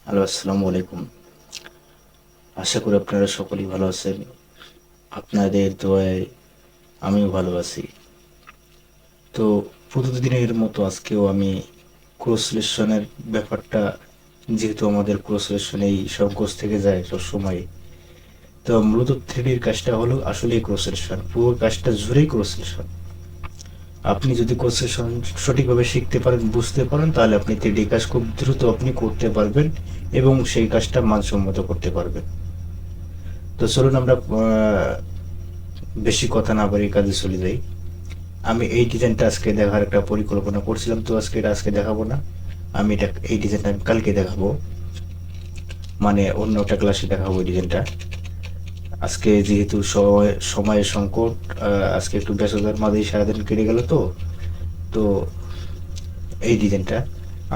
Hello, আসসালামু আলাইকুম। আশা করি আপনারা সকলেই ভালো আছেন। আপনাদের দোয়ায় আমিও ভালো আছি। তো প্রতিদিনের মতো আজকেও আমি ক্রসলেশনের ব্যাপারটা, যেহেতু আমাদের ক্রসলেশন এই সংকোচ থেকে যায় সবসময়। তো মূলত থ্রিডির কাজটা হলো আসলেই ক্রসলেশন, পুরো কাজটা জুড়েই ক্রসলেশন। আপনি যদি ক্রসলেশন সঠিকভাবে শিখতে পারেন, বুঝতে পারেন, তাহলে আপনি থ্রিডি কাজ খুব দ্রুত আপনি করতে পারবেন এবং সেই কাজটা মানসম্মত করতে পারবেন। তো চলুন আমরা বেশি কথা না বাড়িয়ে কাজে চলে যাই। আমি এই ডিজাইনটা আজকে দেখার একটা পরিকল্পনা করছিলাম, তো আজকে দেখাবো না। আমি এই ডিজাইনটা আমি কালকে দেখাবো, মানে অন্য একটা ক্লাসে দেখাবো এই ডিজাইনটা। আজকে যেহেতু সময়ের সংকট, আজকে একটু ব্যস্ততার মাঝেই সারাদিন কেটে গেল। তো তো এই ডিজাইনটা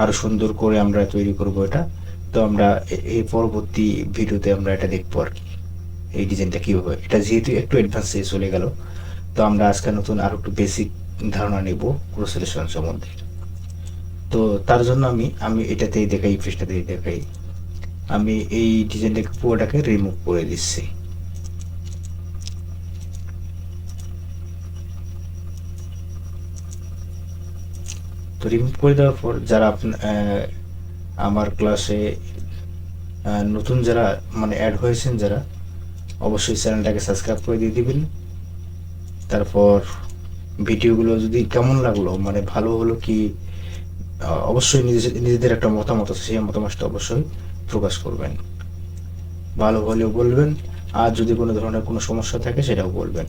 আরো সুন্দর করে আমরা তৈরি করব এটা। তো আমরা এই পরবর্তী ভিডিওতে আমরা এটা দেখবো আর কি, এই ডিজাইনটা কীভাবে, এটা যেহেতু একটু অ্যাডভান্সে চলে গেল। তো আমরা আজকে নতুন আরো একটু বেসিক ধারণা নেব ক্রসলেশন সম্বন্ধে। তো তার জন্য আমি আমি এটাতেই দেখাই, পৃষ্ঠাতেই দেখাই। আমি এই ডিজাইনটাকে পুরোটাকে রিমুভ করে দিচ্ছি। তো রিমুভ করে দেওয়ার পর যারা আমার ক্লাসে নতুন যারা মানে অ্যাড হয়েছেন যারা, অবশ্যই চ্যানেলটাকে সাবস্ক্রাইব করে দিয়ে দিবেন। তারপর ভিডিওগুলো যদি কেমন লাগলো, মানে ভালো হলো কি, অবশ্যই নিজেদের একটা মতামত আছে, সেই মতামতটা অবশ্যই প্রকাশ করবেন। ভালো হলেও বলবেন, আর যদি কোনো ধরনের কোনো সমস্যা থাকে সেটাও বলবেন।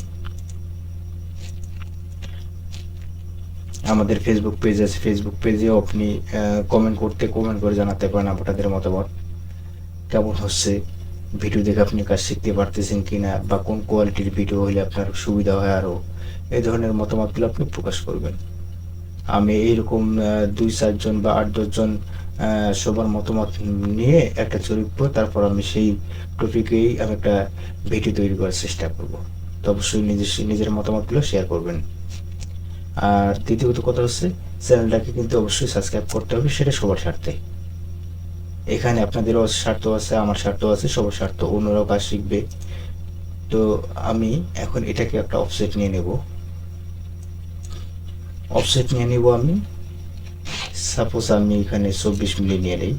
আমাদের ফেসবুক পেজ আছে, ফেসবুক পেজেও আপনি কমেন্ট করে জানাতে পারেন আপনাদের মতামত কেমন হচ্ছে, ভিডিও দেখে আপনি কাজ শিখতে পারতেছেন কিনা, বা কোন কোয়ালিটির ভিডিও হলে আপনার সুবিধা হয় আরও, এই ধরনের মতামতগুলো আপনি প্রকাশ করবেন। আমি এইরকম 2-4 জন বা 8-10 জন সবার মতামত নিয়ে একটা চরিত্র, তারপর আমি সেই টপিকেই আমি একটা ভিডিও তৈরি করার চেষ্টা করব। তো অবশ্যই নিজের মতামতগুলো শেয়ার করবেন। আর দ্বিতীয়ত কথা হচ্ছে, চ্যানেলটাকে কিন্তু অবশ্যই সাবস্ক্রাইব করতে হবে, সেটা সবার স্বার্থে। এখানে আপনাদেরও স্বার্থ আছে, আমার স্বার্থ আছে, সবার স্বার্থ, অন্যরাও কাজ শিখবে। তো আমি এখন এটাকে একটা অফসেট নিয়ে নেব। আমি সাপোজ আমি এখানে 24 মিলি নিয়ে নেই।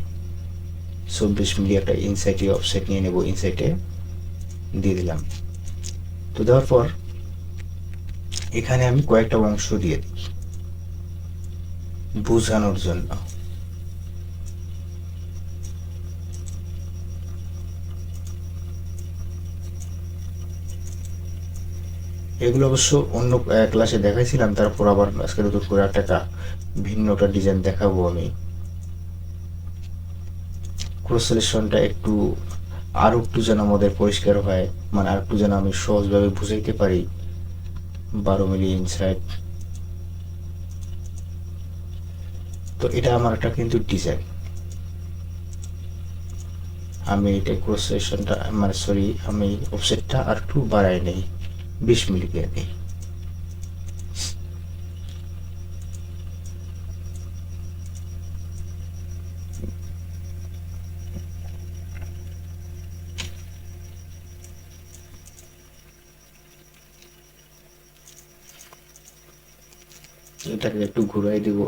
24 মিলি একটা ইনসাইটে অফসেট নিয়ে নেব, ইনসাইটে দিয়ে দিলাম। তো দেওয়ার পর এখানে আমি কয়েকটা অংশ দিয়ে দিই বোঝানোর জন্য। এগুলো অবশ্য অন্য ক্লাসে দেখাইছিলাম, তারপর আবার আজকে নতুন করে একটা ভিন্ন একটা ডিজাইন দেখাবো আমি। ক্রসলেশনটা একটু আর একটু যেন আমাদের পরিষ্কার হয়, মানে আর একটু যেন আমি সহজভাবে বুঝাইতে পারি। 12 মিলি ইনসাইড। তো এটা আমার একটা কিন্তু ডিজাইন, আমি এটা ক্রসলেশনটা মানে সরি, আমি অফসেটটা আর একটু বাড়াই নেই, 20 মিলি দিয়ে নেই। এটাকে একটু ঘুরাই দিব,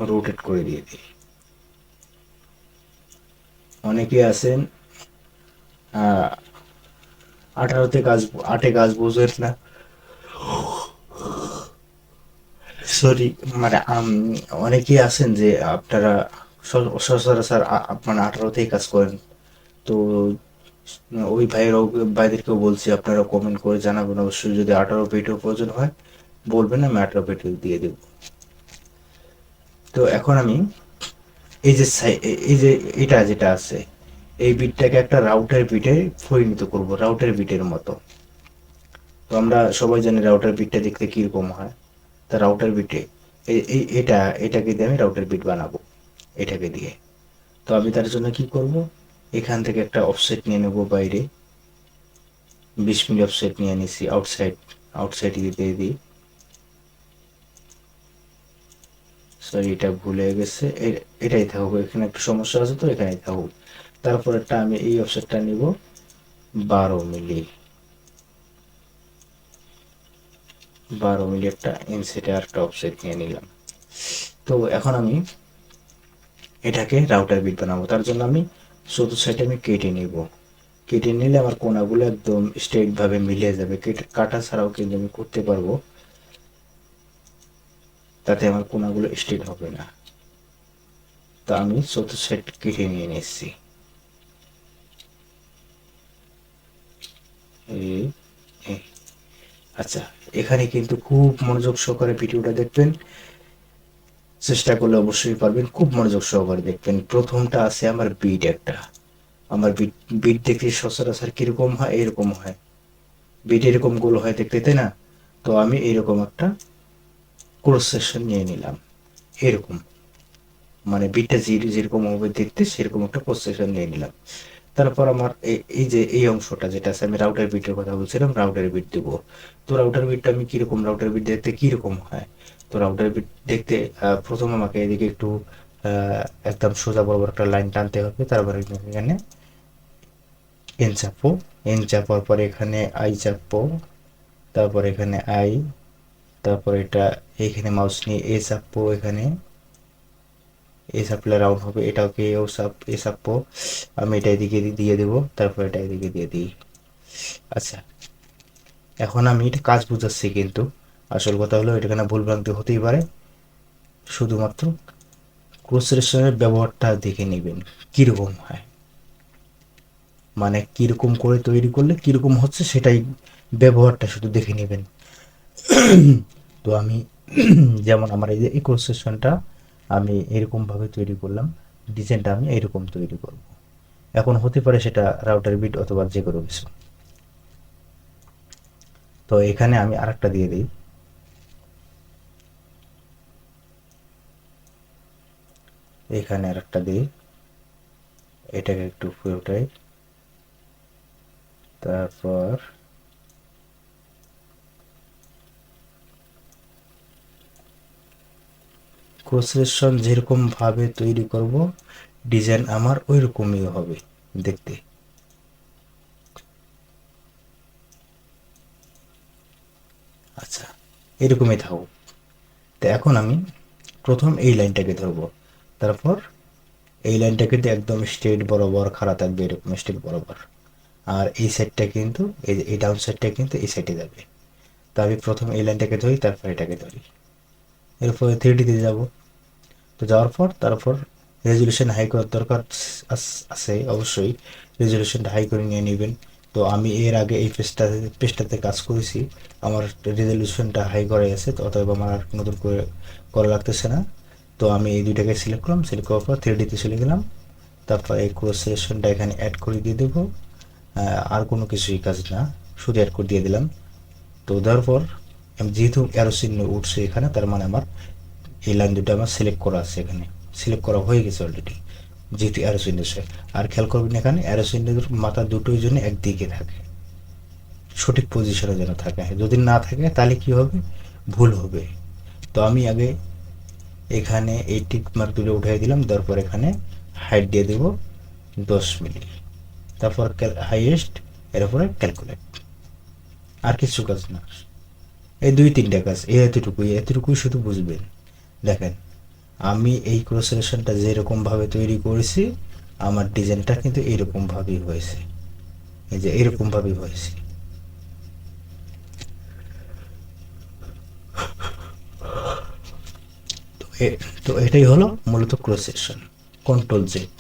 রোটেট করে দিয়ে দিই। অনেকে আছেন 18তে কাজ, 8-এ কাজ বুঝেন না, সরি, মানে অনেকেই আছেন যে আপনারা সচরাচর মানে 18তেই কাজ করেন। তো ওই ভাইদেরকেও বলছি, আপনারা কমেন্ট করে জানাবেন অবশ্যই, যদি 18 পেটেও প্রয়োজন হয় বলবেন, আমি 18 পেটে দিয়ে দেব। তো এখন আমি এই যে এটা যেটা আছে, এই বিটটাকে একটা রাউটার বিটে পরিণত করব, রাউটার বিটের মতো। তো আমরা সবাই জানি রাউটার বিটটা দেখতে কিরকম হয়। তা রাউটার বিটে এটাকে দিয়ে আমি রাউটার বিট বানাবো, এটাকে দিয়ে। তো আমি তার জন্য কি করব, এখান থেকে একটা অফসেট নিয়ে নেব বাইরে, 20 মিলি অফসেট নিয়ে নিছি, আউটসাইড দিয়ে দিই, সরি, এটা ভুলে গেছে, এটাই থাকুক, এখানে একটু সমস্যা আছে তো এখানেই থাকুক। তারপরেরটা আমি এই অফসেটটা নিব 12 মিলি, 12 মিলি একটা ইনসেটে আর একটা অফসেট নিয়ে নিলাম। তো এখন আমি এটাকে রাউটার বিট বানাবো, তার জন্য আমি চতুর্থ সাইডে আমি কেটে নিব। কেটে নিলে আমার কোনাগুলো একদম স্ট্রেট ভাবে মিলে যাবে, কেটে কাটা ছাড়াও কিন্তু আমি করতে পারবো, তাতে আমার কোনাগুলো স্ট্রেট হবে না। তো আমি চতুর্থ সাইড কেটে নিয়ে নিচ্ছি। এই এই। আচ্ছা, এখানে কিন্তু খুব মনোযোগ সহকারে ভিডিওটা দেখবেন, চেষ্টা করলে অবশ্যই পারবেন, খুব মনোযোগ সহকারে দেখবেন। প্রথমটা আছে আমার বিট একটা, আমার বিট, বিট দেখতে সচরাচর কিরকম হয়, এরকম হয়, বিট এরকম গোল হয় দেখতে, তাই না? তো আমি এরকম একটা ক্রস সেকশন নিয়ে নিলাম, এরকম, মানে বিটটা যেরকম হবে দেখতে সেরকম একটা ক্রস সেকশন নিয়ে নিলাম। তারপর আমার এই যে এই অংশটা যেটা আছে, আমি রাউটার বিটের কথা বলছিলাম, রাউটার বিট দিব। তো রাউটার বিটটা আমি কিরকম, রাউটার বিট দেখতে কিরকম হয়, তো রাউটার বিট দেখতে প্রথম আমাকে এদিকে একটু একদম সোজা বরাবর একটা লাইন টানতে হবে, তারপরে এখানে এন চাপবো, এন চাপার পরে এখানে আই চাপবো, তারপর এখানে আই, তারপর এটা এইখানে মাউস নিয়ে এ চাপবো, এখানে এ চাপলে রাউন্ড হবে, এটাকে ও চাপ, এ চাপবো, আমি এটা এদিকে দিয়ে দেবো, তারপর এটা এদিকে দিয়ে দিই। আচ্ছা, এখন আমি এটা কাজ বুঝাচ্ছি, কিন্তু আসল কথা হলো এখানে ভুলভ্রান্তি হতেই পারে, শুধুমাত্র ক্রোসেশনের ব্যবহারটা দেখে নেবেন কীরকম হয়, মানে কীরকম করে তৈরি করলে কীরকম হচ্ছে সেটাই, ব্যবহারটা শুধু দেখে নেবেন। তো আমি যেমন আমার এই যে এই ক্রোসেশনটা আমি এরকমভাবে তৈরি করলাম, ডিজাইনটা আমি এরকম তৈরি করব। এখন হতে পারে সেটা রাউটার বিট অথবা যে কোনো কিছু। তো এখানে আমি আরেকটা দিয়ে দিই, এখানে আরেকটা দিই, এটাকে একটু উপরে উঠাই, তারপর ক্রোসেশন যেরকম ভাবে তৈরি করব ডিজাইন আমার ওই রকমই হবে দেখতে। আচ্ছা, এরকমই থাকুক। তো এখন আমি প্রথম এই লাইনটাকে ধরবো, তারপর এই লাইনটা কিন্তু একদম স্ট্রেট বরাবর খাড়া থাকবে, এরকম স্ট্রেট বরাবর। আর এই সাইডটা কিন্তু এই ডাউন সাইডটা কিন্তু এই সাইডে যাবে। তো আমি প্রথম এই লাইনটাকে ধরি, তারপর এটাকে ধরি, এরপরে 3D-তে যাব। তো যাওয়ার পর তারপর রেজলিউশন হাই করার দরকার আছে অবশ্যই, রেজলিউশনটা হাই করে নিয়ে নেবেন। তো আমি এর আগে এই পেজটাতে কাজ করেছি, আমার রেজলিউশনটা হাই করা আছে, তো অতএব আমার আর নতুন করে করা লাগতেছে না। তো আমি এই দুইটাকে সিলেক্ট করলাম, সিলেক্ট করার পর 3D-তে চলে গেলাম, তারপর এই ক্রস সেকশনটা এখানে অ্যাড করে দিয়ে দেবো, আর কোনো কিছুই কাজ না, শুধু অ্যাড করে দিয়ে দিলাম। তো দেওয়ার পর আমি যেহেতু অ্যারো চিহ্ন উঠছে এখানে, তার মানে আমার এই লাইন দুটো আমার সিলেক্ট করা আছে, এখানে সিলেক্ট করা হয়ে গেছে অলরেডি, যেহেতু অ্যারো চিহ্ন আছে। আর খেয়াল করবেন এখানে অ্যারো চিহ্নের মাথা দুটোই জন্য একদিকে থাকে, সঠিক পজিশনে যেন থাকে, যদি না থাকে তাহলে কি হবে, ভুল হবে। তো আমি আগে এখানে এই টিক মার্ক দুটো উঠিয়ে দিলাম, তারপর এখানে হাইট দিয়ে দেব 10 মিলি, তারপর হাইয়েস্ট, এরপরে ক্যালকুলেট, আর কিছু কাজ না, এই 2-3টা কাজ, এই এতটুকুই, এতটুকুই শুধু বুঝবেন। দেখেন, আমি এই ক্রোসেশনটা যেরকমভাবে তৈরি করেছি, আমার ডিজাইনটা কিন্তু এইরকমভাবেই হয়েছে, এই যে এরকমভাবেই হয়েছে। তো তো এটাই হলো মূলত ক্রোসেশন, কন্ট্রোল জেড।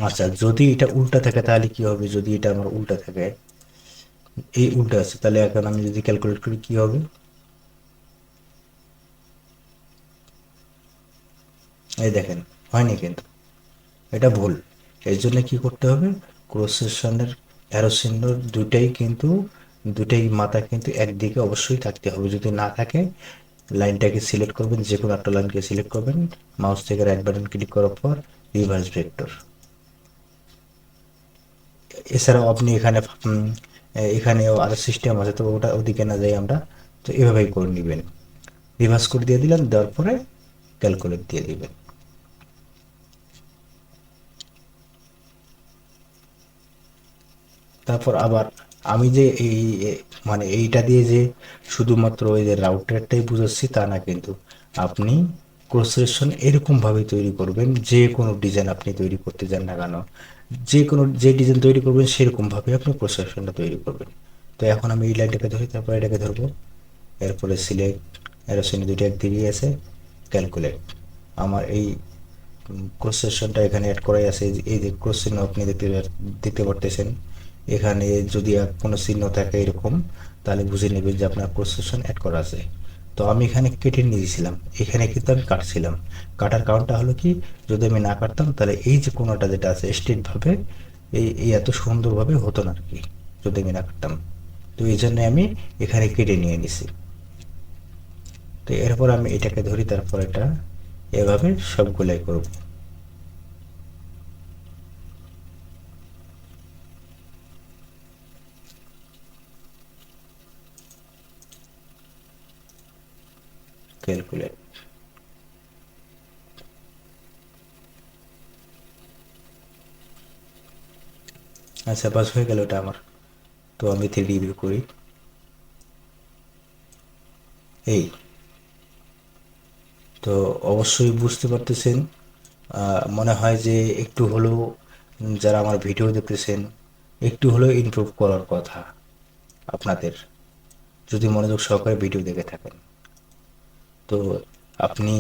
আচ্ছা, যদি এটা উল্টা থাকে তাহলে কি হবে, যদি এটা আমার উল্টা থাকে, এই উল্টা আছে, তাহলে এখন আমি যদি ক্যালকুলেট করি কি হবে, এই দেখেন, হয়নি কিন্তু, এটা ভুল। এর জন্য কি করতে হবে, ক্রস সেকশনের অ্যারো চিহ্ন দুটাই কিন্তু, দুটাই মাথা কিন্তু একদিকে অবশ্যই থাকতে হবে, যদি না থাকে লাইনটাকে সিলেক্ট করবেন, যে কোনো একটা লাইনকে সিলেক্ট করবেন, মাউস থেকে রাইট বাটন ক্লিক করার পর রিভার্স ভেক্টর। এছাড়াও আপনি এখানে এখানেও আরও সিস্টেম আছে, তো ওটা ওদিকে না যাই আমরা, তো এভাবেই করে নেবেন, রিভার্স করে দিয়ে দিলাম, দেওয়ার পরে ক্যালকুলেট দিয়ে দিবেন। তারপর আবার আমি যে মানে এইটা দিয়ে যে শুধুমাত্র ওই যে রাউটারটাই বুঝাচ্ছি তা না, কিন্তু আপনি ক্রস সেকশন এরকমভাবে তৈরি করবেন, যে কোনো ডিজাইন আপনি তৈরি করতে যান না কেন, যে কোনো যে ডিজাইন তৈরি করবেন সেরকমভাবে আপনি ক্রস সেকশনটা তৈরি করবেন। তো এখন আমি এই লাইনটাকে ধরি, তারপর এটাকে ধরবো, এরপরে সিলেক্ট, এর শ্রেণী দুইটা একদিকেই আছে, ক্যালকুলেট। আমার এই ক্রস সেকশনটা এখানে অ্যাড করাই আছে। এই যে ক্রস চিহ্ন আপনি দেখতে পারতেছেন। এখানে যদি কোনো চিহ্ন থাকে এরকম, তাহলে বুঝে নেবেন যে আপনার ক্রস সেকশন অ্যাড করা আছে। তো আমি এখানে কেটে নিয়েছিলাম, এখানে কিন্তু আমি কাটছিলাম। কাটার কারণটা হলো কি, যদি আমি না কাটতাম তাহলে এই যে কোনোটা যেটা আছে স্ট্রেটভাবে এই এত সুন্দরভাবে হতো না আর কি, যদি আমি না কাটতাম। তো এই জন্য আমি এখানে কেটে নিয়ে নিছি। তো এরপর আমি এটাকে ধরি, তারপর এটা এভাবে সবগুলাই করব। ক্যালকুলেট। আচ্ছা, বাস হয়ে গেল এটা আমার। তো আমি 3D ভিউ করি। এই তো অবশ্যই বুঝতে পারতেছেন, মনে হয় যে একটু হলেও যারা আমার ভিডিও দেখতেছেন একটু হলেও ইমপ্রুভ করার কথা আপনাদের, যদি মনোযোগ সহকারে ভিডিও দেখে থাকেন। তো আপনি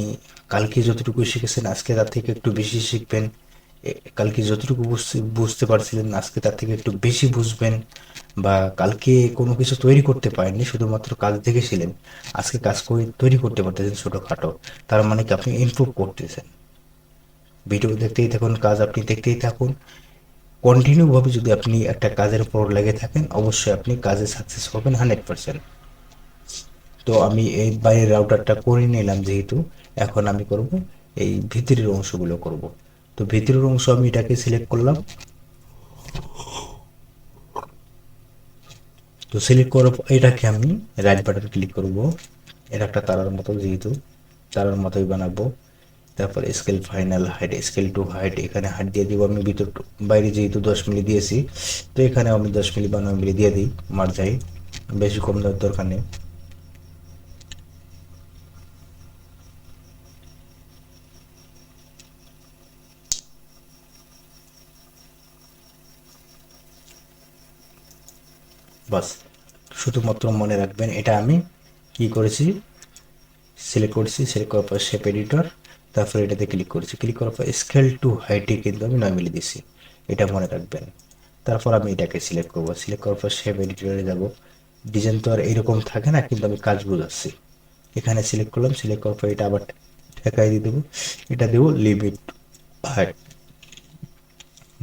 কালকে যতটুকু শিখেছেন আজকে তার থেকে একটু বেশি শিখবেন। কালকে যতটুকু বুঝতে পারছিলেন আজকে তার থেকে একটু বেশি বুঝবেন। বা কালকে কোনো কিছু তৈরি করতে পারেননি, শুধুমাত্র কাজ দেখেছিলেন, আজকে কাজ করে তৈরি করতে পারতেছেন ছোটোখাটো, তার মানে কি আপনি ইমপ্রুভ করতেছেন। ভিডিও দেখতেই থাকুন, কাজ আপনি দেখতেই থাকুন। কন্টিনিউভাবে যদি আপনি একটা কাজের উপর লেগে থাকেন অবশ্যই আপনি কাজে সাকসেস হবেন 100%। তো আমি এই বাইরের রাউটারটা করে নিলাম যেহেতু, এখন আমি করব এই ভিতরের অংশগুলো করব। তো ভিতরের অংশ আমি এটাকে সিলেক্ট করলাম। তো সিলেক্ট করার পর এটাকে আমি রাইট বাটন ক্লিক করব। এটা একটা তারার মতো, যেহেতু তারার মতোই বানাবো। তারপর scale final height, scale to height, এখানে হাইট দিয়ে দিব আমি ভিতর বাইরে যেহেতু 10 মিলি দিয়েছি, তো এখানে আমি 10 মিলি বা 9 মিলি দিয়ে দিই, মার্জাই বেশি কম দেওয়ার দরকার নেই। বাস, শুধুমাত্র মনে রাখবেন এটা আমি কি করেছি, সিলেক্ট করেছি, সিলেক্ট করার পর শেপ এডিটর, তারপর এটাতে ক্লিক করেছি, ক্লিক করার পর স্কেল টু হাইটে কিন্তু আমি 9 মিলি দিছি, এটা মনে রাখবেন। তারপর আমি এটাকে সিলেক্ট করবো, সিলেক্ট করার পর শেপ এডিটরে যাব। ডিজাইন তো আর এরকম থাকে না, কিন্তু আমি কাজ বুঝাচ্ছি। এখানে সিলেক্ট করলাম, সিলেক্ট করার পর এটা আবার ঠেকাই দিয়ে দেবো, এটা দেবো লিমিট হাইট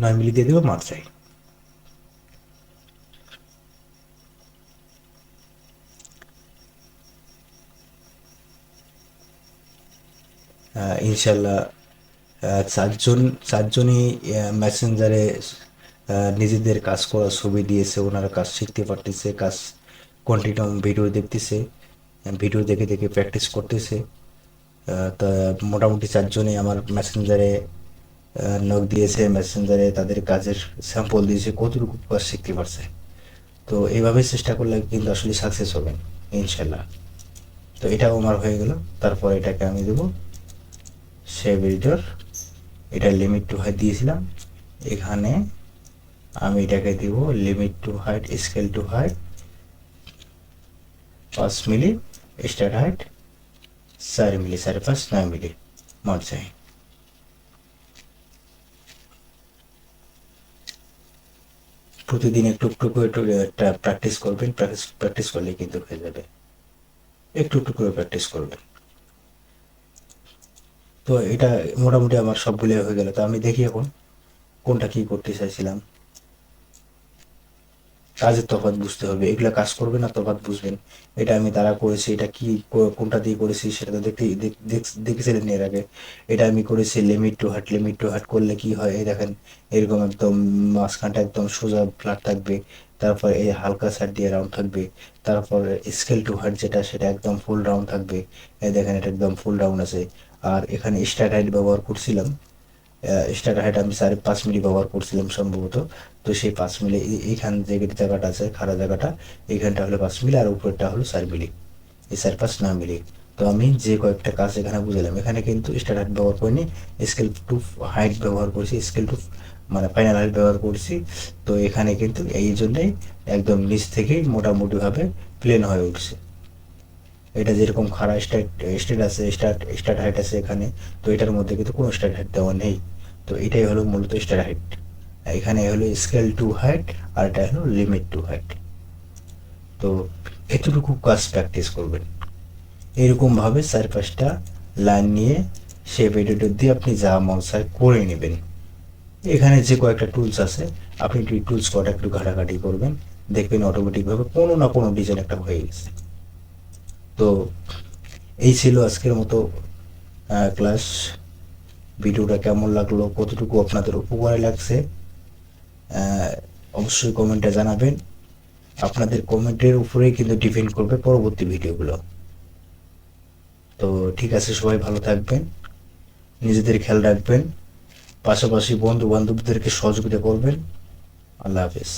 9 মিলি দিয়ে দেবো, মার্চাই। ইনশাল্লাহ চারজনই মেসেঞ্জারে নিজেদের কাজ করা ছবি দিয়েছে, ওনারা কাজ শিখতে পারতেছে, কাজ কন্টিনিউ ভিডিও দেখতেছে, ভিডিও দেখে দেখে প্র্যাকটিস করতেছে। তা মোটামুটি চারজনই আমার মেসেঞ্জারে নক দিয়েছে, মেসেঞ্জারে তাদের কাজের স্যাম্পল দিয়েছে, কতটুকু কাজ শিখতে পারছে। তো এইভাবে চেষ্টা করলে কিন্তু আসলে সাকসেস হবেন ইনশাল্লাহ। তো এটাও আমার হয়ে গেল। তারপর এটাকে আমি দেবো সেভ এডিটর, এটা লিমিট টু হাইট দিয়েছিলাম, এখানে আমি এটাকে দিব limit to height, scale to height 5 milli, start height 4 milli, 4.5, 9 milli মন চাই। প্রতিদিন একটু একটু করে একটু প্র্যাকটিস করবেন, প্র্যাকটিস করলে কিন্তু হয়ে যাবে, একটু একটু করে প্র্যাকটিস করবেন। তো এটা মোটামুটি আমার সবগুলো হয়ে গেল। তো আমি দেখি এখন কোনটা কি করতে চাইছিলাম। কাজের তফাৎ বুঝতে হবে, এগুলা কাজ করবেন না তফাৎ বুঝবেন। এটা আমি দ্বারা করেছি, এটা কি কোনটা দিয়ে করেছি সেটা তো দেখেছিলেন এর আগে। এটা আমি করেছি limit to heart, limit to heart করলে কি হয় এই দেখেন, এরকম একদম মাঝখানটা একদম সোজা ফ্ল্যাট থাকবে, তারপর এই হালকা সাইড দিয়ে রাউন্ড থাকবে, তারপর স্কেল টু হার্ট যেটা সেটা একদম ফুল রাউন্ড থাকবে। এই দেখেন এটা একদম ফুল রাউন্ড আছে। আর এখানে স্টার হাইট ব্যবহার করছিলাম। স্টার হাইট আমি 5.5 মিলি ব্যবহার করছিলাম সম্ভবত। তো সেই 5 মিলি এইখান যে জায়গাটা আছে খাড়া জায়গাটা, এইখানটা হলো 5 মিলি আর উপরেরটা হলো 4 মিলি, এই 4, 5, 9 মিলি। তো আমি যে কয়েকটা কাজ এখানে বুঝলাম, এখানে কিন্তু স্টার হাইট ব্যবহার করিনি, স্কেল টু হাইট ব্যবহার করছি, স্কেল টু মানে ফাইনাল হাইট ব্যবহার করছি। তো এখানে কিন্তু এই জন্যই একদম নিচ থেকেই মোটামুটিভাবে প্লেন হয়ে উঠছে। এটা যেরকম খাড়া স্টেট আছে, স্টার্ট হাইট আছে এখানে, তো এটার মধ্যে কিন্তু কোনো স্টার্ট হাইট দেওয়া নেই। তো এটাই হলো মূলত স্টার্ট হাইট। এখানে হলো স্কেল টু হাইট আর এটা হলো লিমিট টু হাইট। তো এতটুকু কাজ প্র্যাকটিস করবেন। এরকমভাবে 4-5টা লাইন নিয়ে সে ভিডিওটা দিয়ে আপনি যা মন চায় করে নেবেন। এখানে যে কয়েকটা টুলস আছে, আপনি এই টুলস কটা একটু ঘাটাঘাটি করবেন, দেখবেন অটোমেটিকভাবে কোনো না কোনো ডিজাইন একটা হয়ে গেছে। তো এই ছিল আজকের মতো ক্লাস। ভিডিওটা কেমন লাগলো, কতটুকু আপনাদের উপকারে লাগছে, অবশ্যই কমেন্টে জানাবেন। আপনাদের কমেন্টের উপরেই কিন্তু ডিপেন্ড করবে পরবর্তী ভিডিওগুলো। তো ঠিক আছে, সবাই ভালো থাকবেন, নিজেদের খেয়াল রাখবেন, পাশাপাশি বন্ধু বান্ধবদেরকে সহযোগিতা করবেন। আল্লাহ হাফেজ।